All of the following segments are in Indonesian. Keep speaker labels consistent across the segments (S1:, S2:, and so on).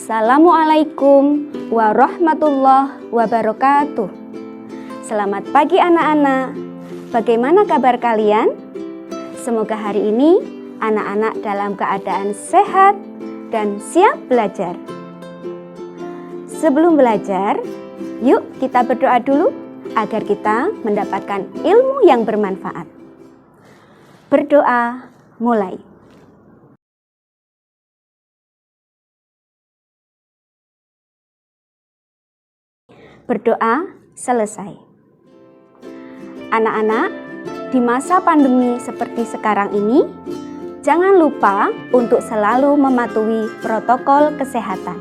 S1: Assalamualaikum warahmatullahi wabarakatuh. Selamat pagi anak-anak. Bagaimana kabar kalian? Semoga hari ini anak-anak dalam keadaan sehat dan siap belajar. Sebelum belajar, yuk kita berdoa dulu agar kita mendapatkan ilmu yang bermanfaat. Berdoa mulai. Berdoa selesai. Anak-anak, di masa pandemi seperti sekarang ini, jangan lupa untuk selalu mematuhi protokol kesehatan.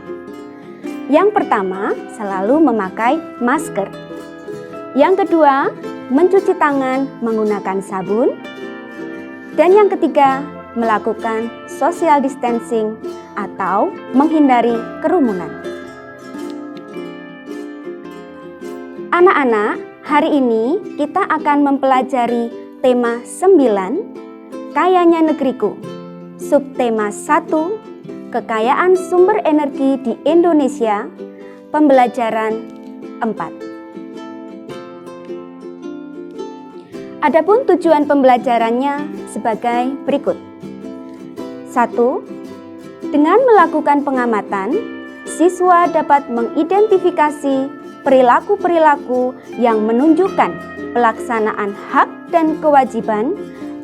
S1: Yang pertama, selalu memakai masker. Yang kedua, mencuci tangan menggunakan sabun. Dan yang ketiga, melakukan social distancing atau menghindari kerumunan. Anak-anak, hari ini kita akan mempelajari tema 9, Kayanya Negeriku. Subtema 1, Kekayaan Sumber Energi di Indonesia, pembelajaran 4. Adapun tujuan pembelajarannya sebagai berikut. 1. Dengan melakukan pengamatan, siswa dapat mengidentifikasi perilaku-perilaku yang menunjukkan pelaksanaan hak dan kewajiban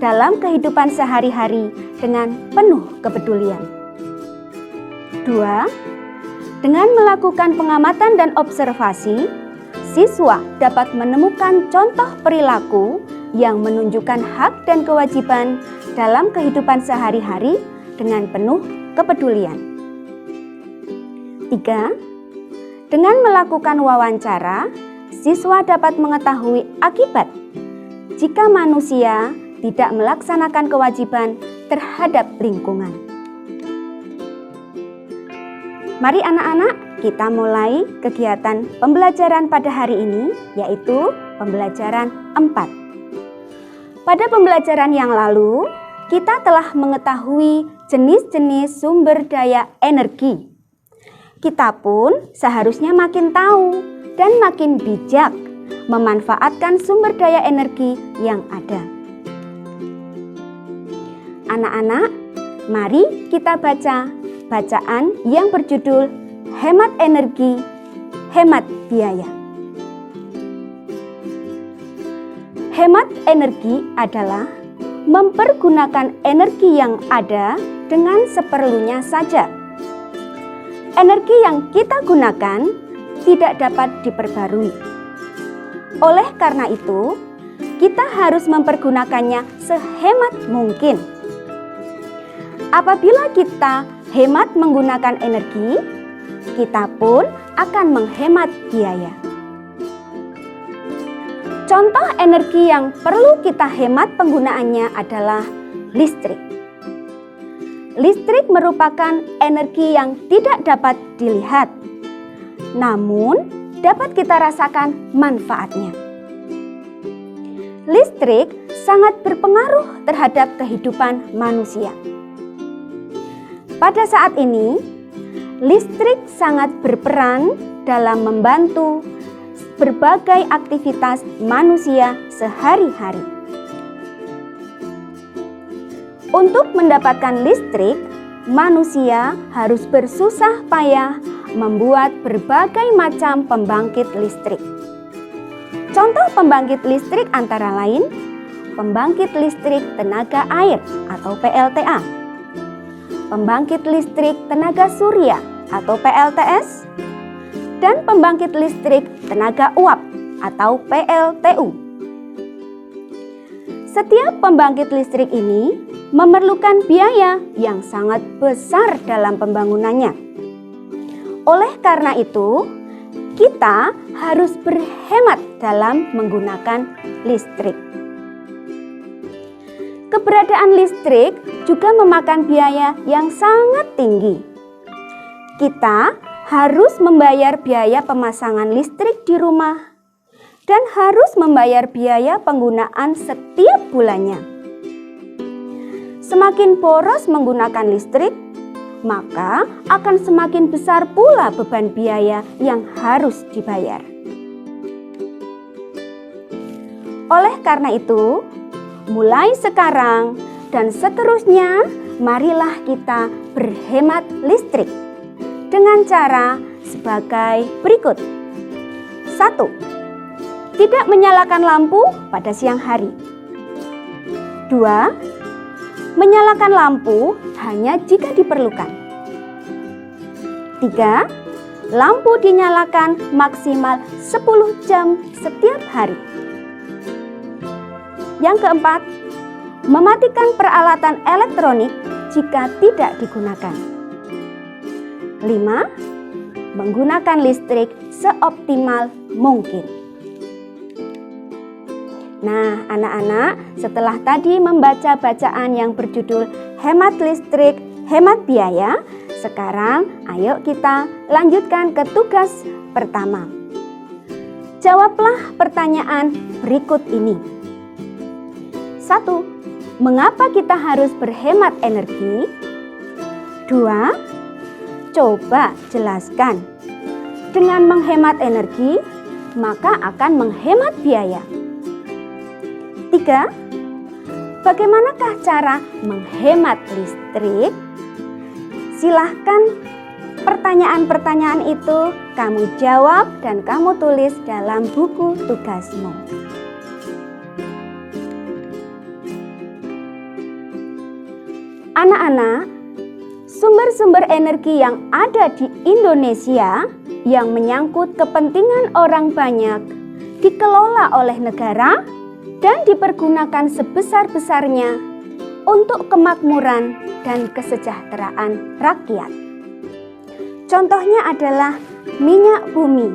S1: dalam kehidupan sehari-hari dengan penuh kepedulian. 2. Dengan melakukan pengamatan dan observasi, siswa dapat menemukan contoh perilaku yang menunjukkan hak dan kewajiban dalam kehidupan sehari-hari dengan penuh kepedulian. 3. Dengan melakukan wawancara, siswa dapat mengetahui akibat jika manusia tidak melaksanakan kewajiban terhadap lingkungan. Mari anak-anak, kita mulai kegiatan pembelajaran pada hari ini, yaitu pembelajaran 4. Pada pembelajaran yang lalu, kita telah mengetahui jenis-jenis sumber daya energi. Kita pun seharusnya makin tahu dan makin bijak memanfaatkan sumber daya energi yang ada. Anak-anak, mari kita baca bacaan yang berjudul Hemat Energi, Hemat Biaya. Hemat energi adalah mempergunakan energi yang ada dengan seperlunya saja. Energi yang kita gunakan tidak dapat diperbarui. Oleh karena itu, kita harus mempergunakannya sehemat mungkin. Apabila kita hemat menggunakan energi, kita pun akan menghemat biaya. Contoh energi yang perlu kita hemat penggunaannya adalah listrik. Listrik merupakan energi yang tidak dapat dilihat, namun dapat kita rasakan manfaatnya. Listrik sangat berpengaruh terhadap kehidupan manusia. Pada saat ini, listrik sangat berperan dalam membantu berbagai aktivitas manusia sehari-hari. Untuk mendapatkan listrik, manusia harus bersusah payah membuat berbagai macam pembangkit listrik. Contoh pembangkit listrik antara lain, pembangkit listrik tenaga air atau PLTA, pembangkit listrik tenaga surya atau PLTS, dan pembangkit listrik tenaga uap atau PLTU. Setiap pembangkit listrik ini memerlukan biaya yang sangat besar dalam pembangunannya. Oleh karena itu, kita harus berhemat dalam menggunakan listrik. Keberadaan listrik juga memakan biaya yang sangat tinggi. Kita harus membayar biaya pemasangan listrik di rumah dan harus membayar biaya penggunaan setiap bulannya. Semakin boros menggunakan listrik, maka akan semakin besar pula beban biaya yang harus dibayar. Oleh karena itu, mulai sekarang dan seterusnya, marilah kita berhemat listrik dengan cara sebagai berikut. 1. Tidak menyalakan lampu pada siang hari. 2. Menyalakan lampu hanya jika diperlukan. 3. Lampu dinyalakan maksimal 10 jam setiap hari. Yang keempat, mematikan peralatan elektronik jika tidak digunakan. 5. Menggunakan listrik seoptimal mungkin. Nah, anak-anak, setelah tadi membaca bacaan yang berjudul Hemat Listrik, Hemat Biaya, sekarang ayo kita lanjutkan ke tugas pertama. Jawablah pertanyaan berikut ini. 1. Mengapa kita harus berhemat energi? 2. Coba jelaskan. Dengan menghemat energi, maka akan menghemat biaya. 3. Bagaimanakah cara menghemat listrik? Silahkan pertanyaan-pertanyaan itu kamu jawab dan kamu tulis dalam buku tugasmu. Anak-anak, sumber-sumber energi yang ada di Indonesia yang menyangkut kepentingan orang banyak dikelola oleh negara dan dipergunakan sebesar-besarnya untuk kemakmuran dan kesejahteraan rakyat. Contohnya adalah minyak bumi,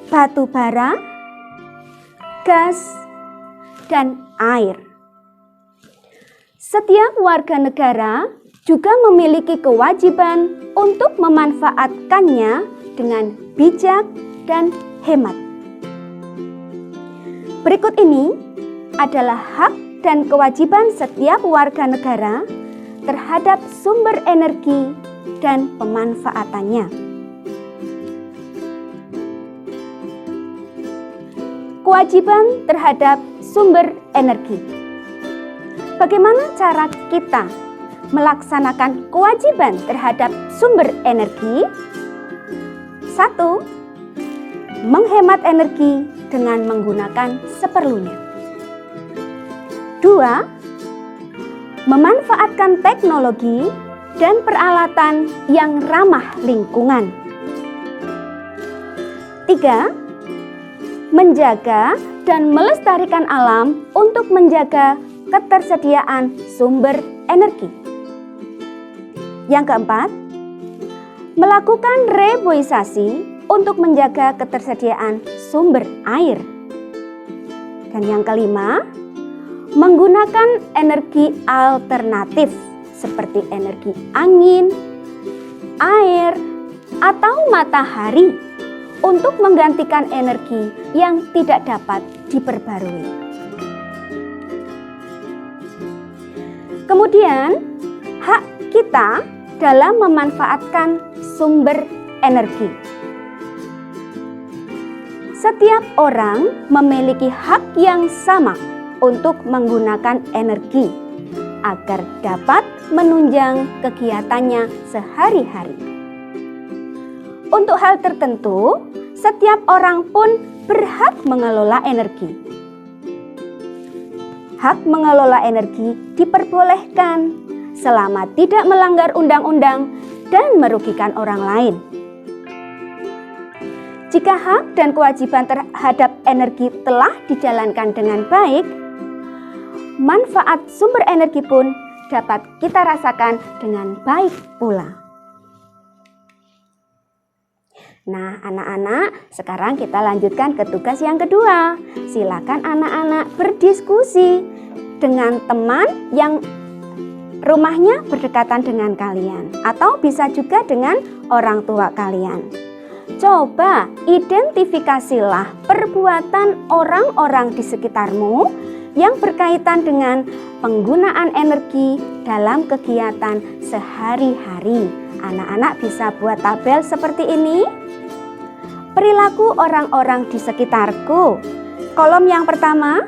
S1: batu bara, gas, dan air. Setiap warga negara juga memiliki kewajiban untuk memanfaatkannya dengan bijak dan hemat. Berikut ini adalah hak dan kewajiban setiap warga negara terhadap sumber energi dan pemanfaatannya. Kewajiban terhadap sumber energi. Bagaimana cara kita melaksanakan kewajiban terhadap sumber energi? 1. Menghemat energi dengan menggunakan seperlunya. 2. Memanfaatkan teknologi dan peralatan yang ramah lingkungan. 3. Menjaga dan melestarikan alam untuk menjaga ketersediaan sumber energi. Yang keempat, melakukan reboisasi untuk menjaga ketersediaan sumber air. Dan yang kelima, menggunakan energi alternatif seperti energi angin, air, atau matahari untuk menggantikan energi yang tidak dapat diperbarui. Kemudian, hak kita dalam memanfaatkan sumber energi. Setiap orang memiliki hak yang sama untuk menggunakan energi agar dapat menunjang kegiatannya sehari-hari. Untuk hal tertentu, setiap orang pun berhak mengelola energi. Hak mengelola energi diperbolehkan selama tidak melanggar undang-undang dan merugikan orang lain. Jika hak dan kewajiban terhadap energi telah dijalankan dengan baik, manfaat sumber energi pun dapat kita rasakan dengan baik pula. Nah, anak-anak, sekarang kita lanjutkan ke tugas yang kedua. Silakan anak-anak berdiskusi dengan teman yang rumahnya berdekatan dengan kalian, atau bisa juga dengan orang tua kalian. Coba identifikasilah perbuatan orang-orang di sekitarmu yang berkaitan dengan penggunaan energi dalam kegiatan sehari-hari. Anak-anak bisa buat tabel seperti ini. Perilaku orang-orang di sekitarku. Kolom yang pertama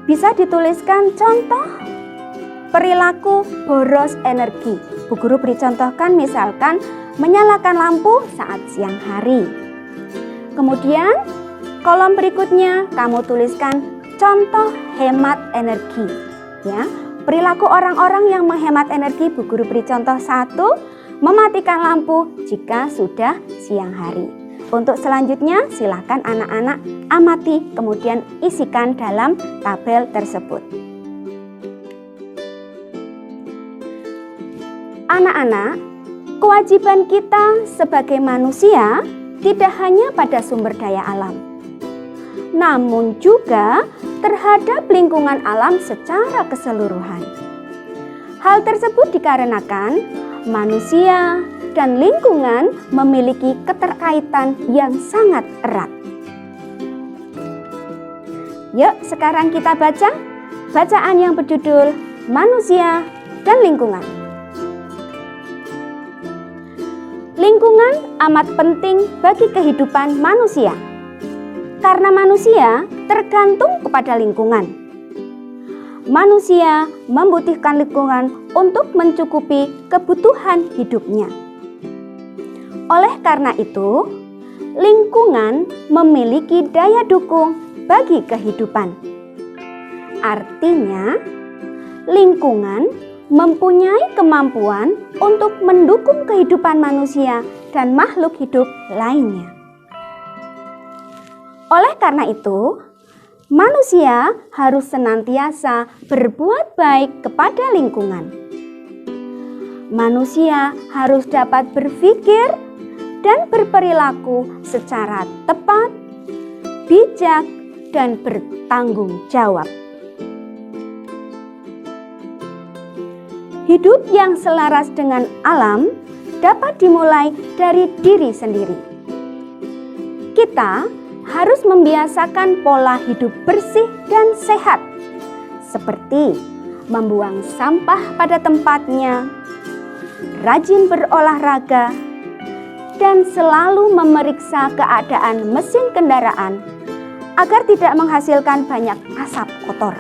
S1: bisa dituliskan contoh perilaku boros energi. Bu Guru beri contohkan misalkan menyalakan lampu saat siang hari. Kemudian kolom berikutnya kamu tuliskan contoh hemat energi. Ya, perilaku orang-orang yang menghemat energi, Bu Guru beri contoh 1, mematikan lampu jika sudah siang hari. Untuk selanjutnya silakan anak-anak amati kemudian isikan dalam tabel tersebut. Anak-anak, kewajiban kita sebagai manusia tidak hanya pada sumber daya alam, namun juga terhadap lingkungan alam secara keseluruhan. Hal tersebut dikarenakan manusia dan lingkungan memiliki keterkaitan yang sangat erat. Yuk, sekarang kita baca bacaan yang berjudul Manusia dan Lingkungan. Lingkungan amat penting bagi kehidupan manusia, karena manusia tergantung kepada lingkungan. Manusia membutuhkan lingkungan untuk mencukupi kebutuhan hidupnya. Oleh karena itu, lingkungan memiliki daya dukung bagi kehidupan. Artinya, lingkungan mempunyai kemampuan untuk mendukung kehidupan manusia dan makhluk hidup lainnya. Oleh karena itu, manusia harus senantiasa berbuat baik kepada lingkungan. Manusia harus dapat berpikir dan berperilaku secara tepat, bijak, dan bertanggung jawab. Hidup yang selaras dengan alam dapat dimulai dari diri sendiri. Kita harus membiasakan pola hidup bersih dan sehat, seperti membuang sampah pada tempatnya, rajin berolahraga, dan selalu memeriksa keadaan mesin kendaraan agar tidak menghasilkan banyak asap kotor.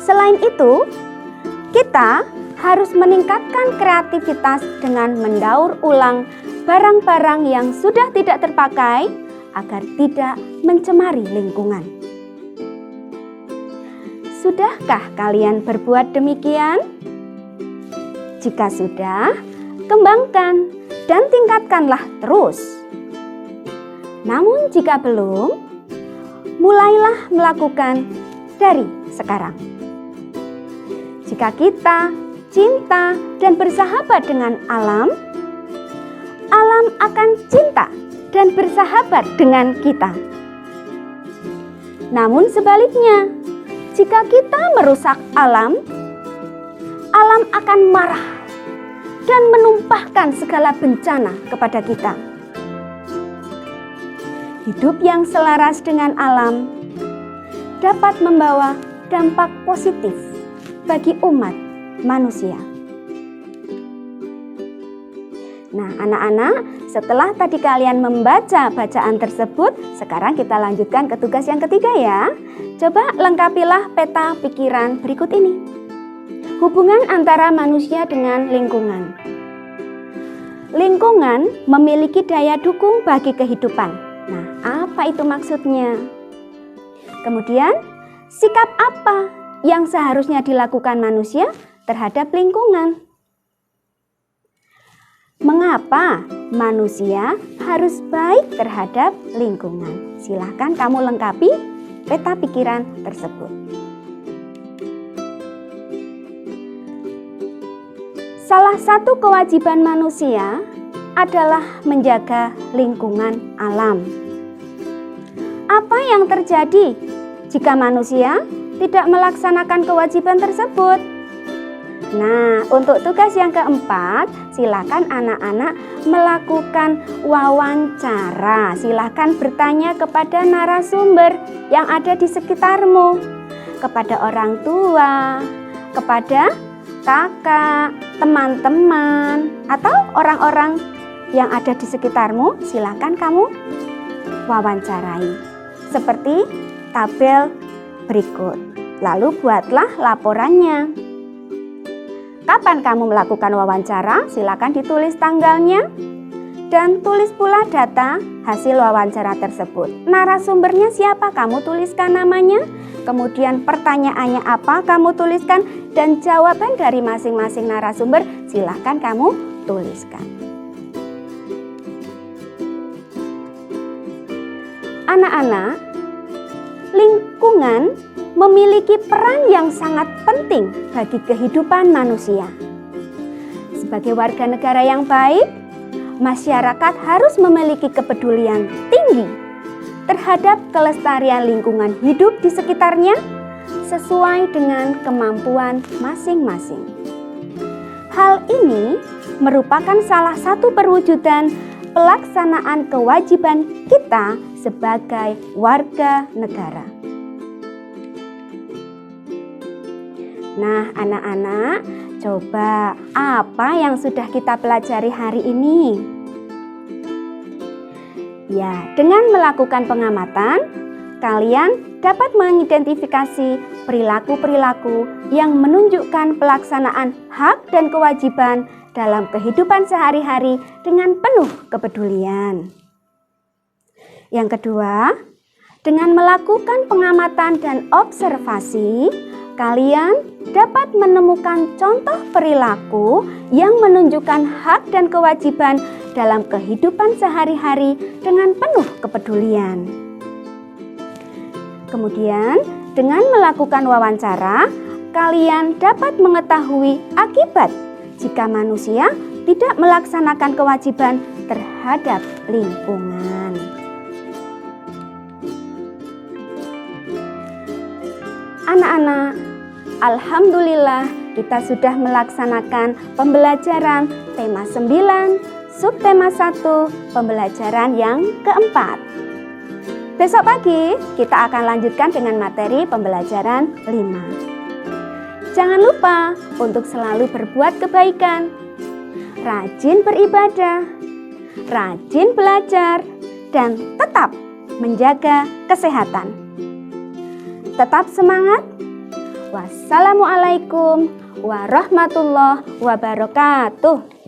S1: Selain itu, kita harus meningkatkan kreativitas dengan mendaur ulang barang-barang yang sudah tidak terpakai agar tidak mencemari lingkungan. Sudahkah kalian berbuat demikian? Jika sudah, kembangkan dan tingkatkanlah terus. Namun jika belum, mulailah melakukan dari sekarang. Jika kita cinta dan bersahabat dengan alam, alam akan cinta dan bersahabat dengan kita. Namun sebaliknya, jika kita merusak alam, alam akan marah dan menumpahkan segala bencana kepada kita. Hidup yang selaras dengan alam dapat membawa dampak positif bagi umat manusia. Nah, anak-anak, setelah tadi kalian membaca bacaan tersebut, sekarang kita lanjutkan ke tugas yang ketiga ya. Coba lengkapilah peta pikiran berikut ini. Hubungan antara manusia dengan lingkungan. Lingkungan memiliki daya dukung bagi kehidupan. Nah, apa itu maksudnya? Kemudian, sikap apa yang seharusnya dilakukan manusia terhadap lingkungan? Mengapa manusia harus baik terhadap lingkungan? Silahkan kamu lengkapi peta pikiran tersebut. Salah satu kewajiban manusia adalah menjaga lingkungan alam. Apa yang terjadi jika manusia tidak melaksanakan kewajiban tersebut? Nah, untuk tugas yang keempat, silakan anak-anak melakukan wawancara. Silakan bertanya kepada narasumber yang ada di sekitarmu, kepada orang tua, kepada kakak, teman-teman, atau orang-orang yang ada di sekitarmu. Silakan kamu wawancarai seperti tabel berikut. Lalu buatlah laporannya. Kapan kamu melakukan wawancara? Silakan ditulis tanggalnya dan tulis pula data hasil wawancara tersebut. Narasumbernya siapa? Kamu tuliskan namanya. Kemudian pertanyaannya apa? Kamu tuliskan, dan jawaban dari masing-masing narasumber silakan kamu tuliskan. Anak-anak, lingkungan memiliki peran yang sangat penting bagi kehidupan manusia. Sebagai warga negara yang baik, masyarakat harus memiliki kepedulian tinggi terhadap kelestarian lingkungan hidup di sekitarnya sesuai dengan kemampuan masing-masing. Hal ini merupakan salah satu perwujudan pelaksanaan kewajiban kita sebagai warga negara. Nah, anak-anak, coba apa yang sudah kita pelajari hari ini? Ya, dengan melakukan pengamatan, kalian dapat mengidentifikasi perilaku-perilaku yang menunjukkan pelaksanaan hak dan kewajiban dalam kehidupan sehari-hari dengan penuh kepedulian. Yang kedua, dengan melakukan pengamatan dan observasi, kalian dapat menemukan contoh perilaku yang menunjukkan hak dan kewajiban dalam kehidupan sehari-hari dengan penuh kepedulian. Kemudian, dengan melakukan wawancara, kalian dapat mengetahui akibat jika manusia tidak melaksanakan kewajiban terhadap lingkungan. Anak-anak, alhamdulillah kita sudah melaksanakan pembelajaran tema 9, subtema 1, pembelajaran yang keempat. Besok pagi kita akan lanjutkan dengan materi pembelajaran 5. Jangan lupa untuk selalu berbuat kebaikan, rajin beribadah, rajin belajar, dan tetap menjaga kesehatan. Tetap semangat. Wassalamualaikum warahmatullahi wabarakatuh.